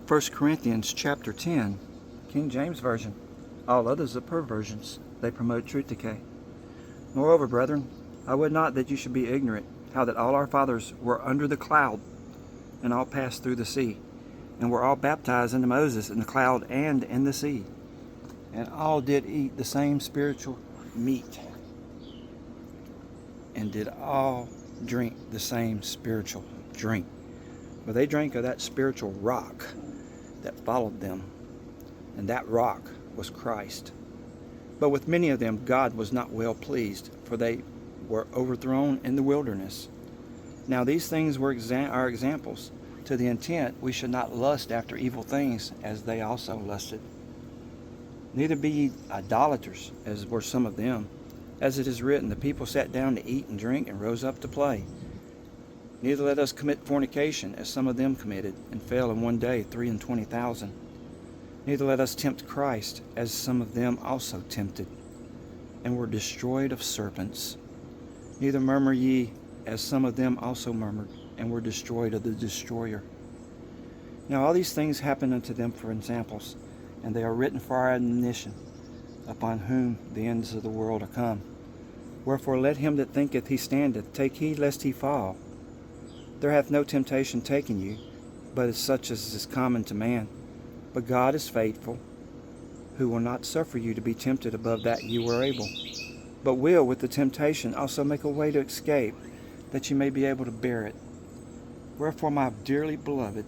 1 Corinthians chapter 10, King James Version. All others are perversions. They promote truth decay. Moreover, brethren, I would not that you should be ignorant, how that all our fathers were under the cloud, and all passed through the sea, and were all baptized into Moses in the cloud and in the sea, and all did eat the same spiritual meat, and did all drink the same spiritual drink. For they drank of that spiritual rock that followed them, and that rock was Christ. But with many of them God was not well pleased, for they were overthrown in the wilderness. Now these things are examples, to the intent we should not lust after evil things, as they also lusted. Neither be ye idolaters, as were some of them. As it is written, the people sat down to eat and drink, and rose up to play. Neither let us commit fornication, as some of them committed, and fell in one day 23,000. Neither let us tempt Christ, as some of them also tempted, and were destroyed of serpents. Neither murmur ye, as some of them also murmured, and were destroyed of the destroyer. Now all these things happen unto them for examples, and they are written for our admonition, upon whom the ends of the world are come. Wherefore let him that thinketh he standeth take heed lest he fall. There hath no temptation taken you, but as such as is common to man. But God is faithful, who will not suffer you to be tempted above that you were able, but will with the temptation also make a way to escape, that you may be able to bear it. Wherefore, my dearly beloved,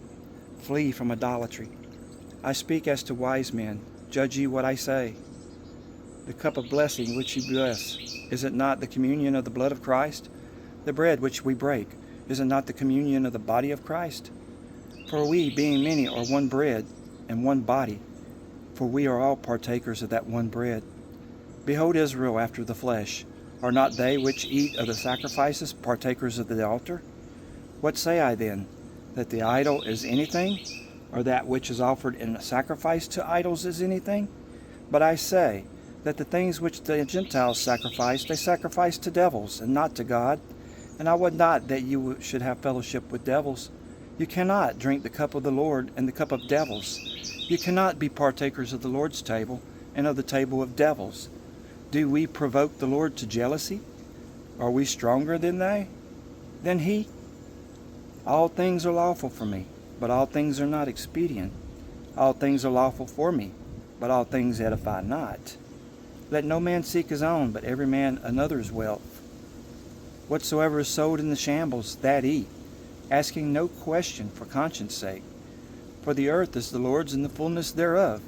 flee from idolatry. I speak as to wise men. Judge ye what I say. The cup of blessing which ye bless, is it not the communion of the blood of Christ? The bread which we break, is it not the communion of the body of Christ? For we, being many, are one bread and one body, for we are all partakers of that one bread. Behold Israel after the flesh. Are not they which eat of the sacrifices partakers of the altar? What say I then? That the idol is anything? Or that which is offered in a sacrifice to idols is anything? But I say, that the things which the Gentiles sacrifice, they sacrifice to devils, and not to God. And I would not that you should have fellowship with devils. You cannot drink the cup of the Lord and the cup of devils. You cannot be partakers of the Lord's table and of the table of devils. Do we provoke the Lord to jealousy? Are we stronger than he? All things are lawful for me, but all things are not expedient. All things are lawful for me, but all things edify not. Let no man seek his own, but every man another's wealth. Whatsoever is sold in the shambles, that eat, asking no question for conscience sake. For the earth is the Lord's, and the fullness thereof.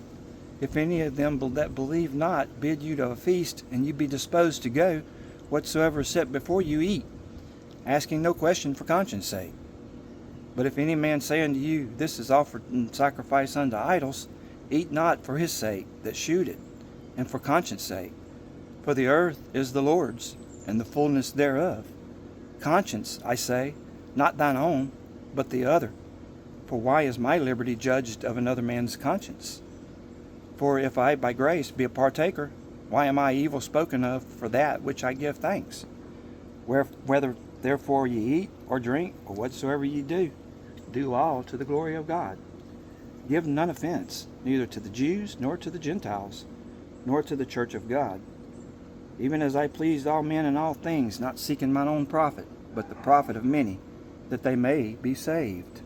If any of them that believe not bid you to a feast, and you be disposed to go, whatsoever is set before you eat, asking no question for conscience sake. But if any man say unto you, This is offered in sacrifice unto idols, eat not for his sake that shewed it, and for conscience sake. For the earth is the Lord's, and the fullness thereof. Conscience, I say, not thine own, but the other. For why is my liberty judged of another man's conscience? For if I by grace be a partaker, why am I evil spoken of for that which I give thanks? Whether therefore ye eat, or drink, or whatsoever ye do, do all to the glory of God. Give none offense, neither to the Jews, nor to the Gentiles, nor to the church of God. Even as I pleased all men in all things, not seeking mine own profit, but the profit of many, that they may be saved.